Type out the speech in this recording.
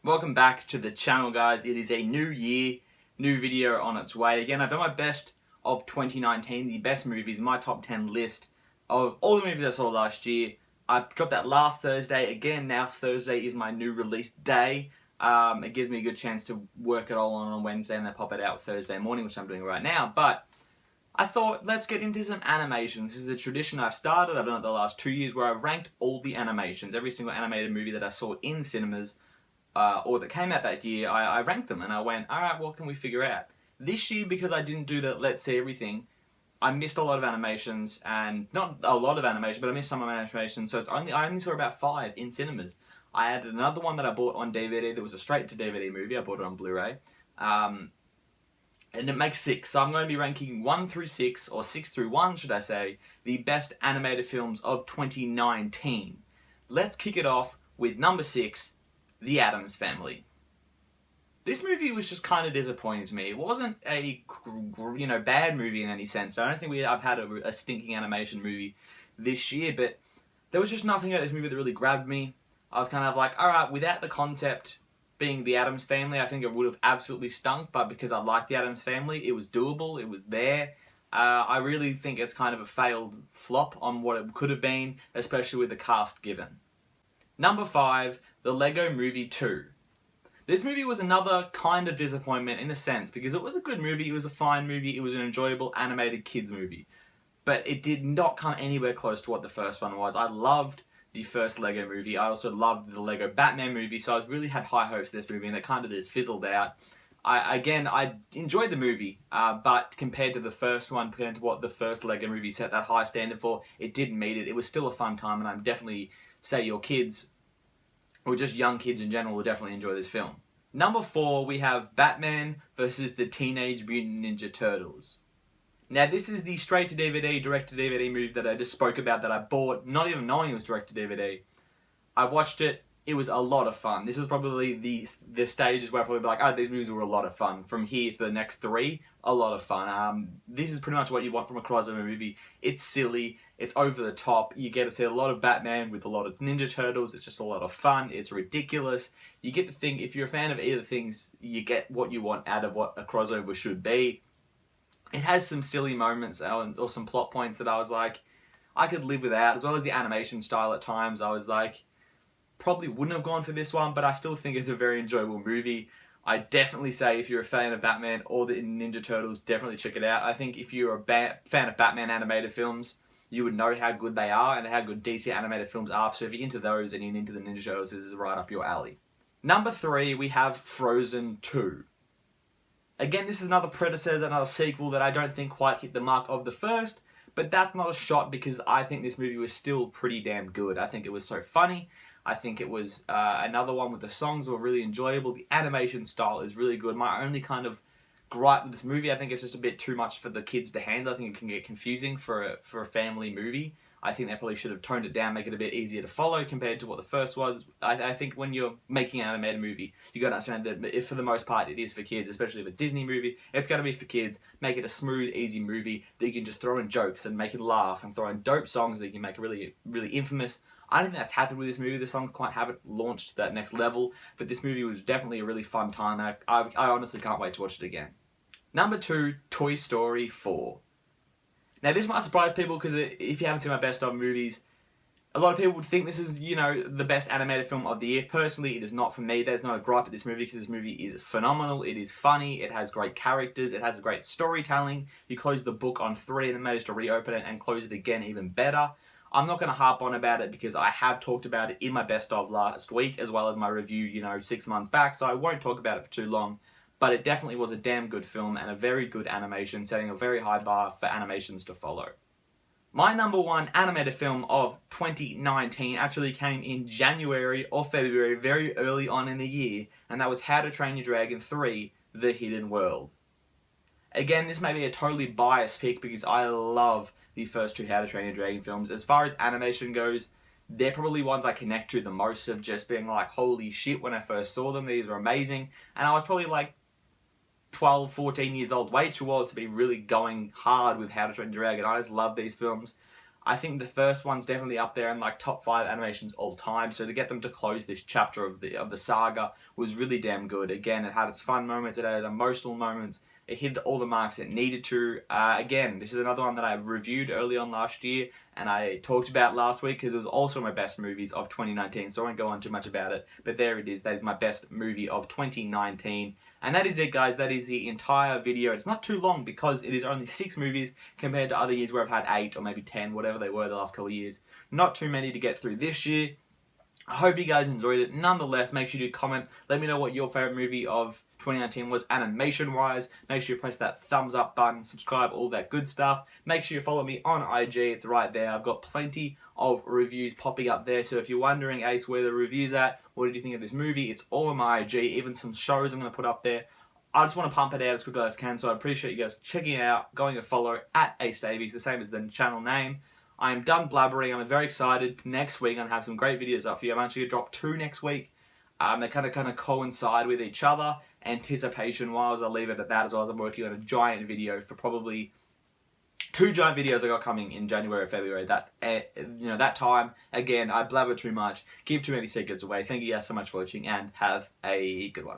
Welcome back to the channel, guys. It is a new year, new video on its way. Again, I've done my best of 2019, the best movies, my top 10 list of all the movies I saw last year. I dropped that last Thursday. Again, now Thursday is my new release day. It gives me a good chance to work it all on a Wednesday and then pop it out Thursday morning, which I'm doing right now. But I thought, let's get into some animations. This is a tradition I've started. I've done it the last 2 years where I've ranked all the animations, every single animated movie that I saw in cinemas or that came out that year. I ranked them and I went, alright, what can we figure out? This year, because I didn't do the Let's See Everything, I missed a lot of animations, and not a lot of animation, but I missed some of animations, so I only saw about 5 in cinemas. I added another one that I bought on DVD that was a straight-to-DVD movie. I bought it on Blu-ray. And it makes 6, so I'm going to be ranking 1 through 6, or 6 through 1, should I say, the best animated films of 2019. Let's kick it off with number 6, The Addams Family. This movie was just kind of disappointing to me. It wasn't a, bad movie in any sense. I don't think I've had a stinking animation movie this year, but there was just nothing about this movie that really grabbed me. I was kind of like, alright, without the concept being the Addams Family, I think it would have absolutely stunk, but because I like the Addams Family, it was doable, it was there. I really think it's kind of a failed flop on what it could have been, especially with the cast given. Number 5, The Lego Movie 2. This movie was another kind of disappointment in a sense, because it was a good movie, it was a fine movie, it was an enjoyable animated kids movie. But it did not come anywhere close to what the first one was. I loved the first Lego movie. I also loved the Lego Batman movie, so I really had high hopes for this movie, and it kind of just fizzled out. I enjoyed the movie, but compared to the first one, compared to what the first Lego movie set that high standard for, it didn't meet it. It was still a fun time, and I'd definitely say your kids, or just young kids in general, will definitely enjoy this film. Number 4, we have Batman vs. the Teenage Mutant Ninja Turtles. Now, this is the straight-to-DVD, direct-to-DVD movie that I just spoke about that I bought, not even knowing it was direct-to-DVD. I watched it. It was a lot of fun. This is probably the stages where I probably be like, oh, these movies were a lot of fun. From here to the next 3, a lot of fun. This is pretty much what you want from a crossover movie. It's silly. It's over the top. You get to see a lot of Batman with a lot of Ninja Turtles. It's just a lot of fun. It's ridiculous. You get to think, if you're a fan of either things, you get what you want out of what a crossover should be. It has some silly moments or some plot points that I was like, I could live without, as well as the animation style at times. I was like, probably wouldn't have gone for this one, but I still think it's a very enjoyable movie. I definitely say if you're a fan of Batman or the Ninja Turtles, definitely check it out. I think if you're a fan of Batman animated films, you would know how good they are and how good DC animated films are. So if you're into those and you're into the Ninja Turtles, this is right up your alley. Number 3, we have Frozen 2. Again, this is another predecessor, another sequel that I don't think quite hit the mark of the first, but that's not a shot because I think this movie was still pretty damn good. I think it was so funny. I think it was another one with the songs were really enjoyable. The animation style is really good. My only kind of gripe with this movie, I think it's just a bit too much for the kids to handle. I think it can get confusing for a family movie. I think they probably should have toned it down, make it a bit easier to follow compared to what the first was. I think when you're making an animated movie, you got to understand that if for the most part it is for kids, especially if a Disney movie, it's going to be for kids. Make it a smooth, easy movie that you can just throw in jokes and make it laugh and throw in dope songs that you can make really, really infamous. I don't think that's happened with this movie. The songs quite haven't launched to that next level, but this movie was definitely a really fun time. I honestly can't wait to watch it again. Number 2, Toy Story 4. Now, this might surprise people because if you haven't seen my best of movies, a lot of people would think this is, the best animated film of the year. Personally, it is not for me. There's not a gripe at this movie because this movie is phenomenal. It is funny. It has great characters. It has great storytelling. You close the book on 3 and then manage to reopen it and close it again even better. I'm not going to harp on about it because I have talked about it in my best of last week as well as my review, 6 months back, so I won't talk about it for too long. But it definitely was a damn good film and a very good animation, setting a very high bar for animations to follow. My number 1 animated film of 2019 actually came in January or February, very early on in the year, and that was How to Train Your Dragon 3, The Hidden World. Again, this may be a totally biased pick because I love the first 2 How to Train Your Dragon films. As far as animation goes, they're probably ones I connect to the most, of just being like, holy shit, when I first saw them, these were amazing. And I was probably like 12, 14 years old, way too old to be really going hard with How to Train Your Dragon. I just love these films. I think the first one's definitely up there in like top 5 animations all time. So to get them to close this chapter of the saga was really damn good. Again, it had its fun moments, it had emotional moments. It hit all the marks it needed to. Again, this is another one that I reviewed early on last year and I talked about last week because it was also my best movies of 2019, so I won't go on too much about it. But there it is. That is my best movie of 2019. And that is it, guys. That is the entire video. It's not too long because it is only 6 movies compared to other years where I've had 8 or maybe 10, whatever they were the last couple of years. Not too many to get through this year. I hope you guys enjoyed it. Nonetheless, make sure you comment. Let me know what your favourite movie of 2019 was animation-wise. Make sure you press that thumbs up button, subscribe, all that good stuff. Make sure you follow me on IG. It's right there. I've got plenty of reviews popping up there. So if you're wondering, Ace, where the review's at, what did you think of this movie? It's all on my IG. Even some shows I'm going to put up there. I just want to pump it out as quickly as I can. So I appreciate you guys checking it out, going to follow at Ace Davies, the same as the channel name. I am done blabbering. I'm very excited. Next week, I'm going to have some great videos up for you. I'm actually going to drop 2 next week. They kind of coincide with each other, anticipation-wise. I'll leave it at that, as well as I'm working on a giant video for probably 2 giant videos I got coming in January or February. That time, again, I blabber too much, give too many secrets away. Thank you guys so much for watching, and have a good one.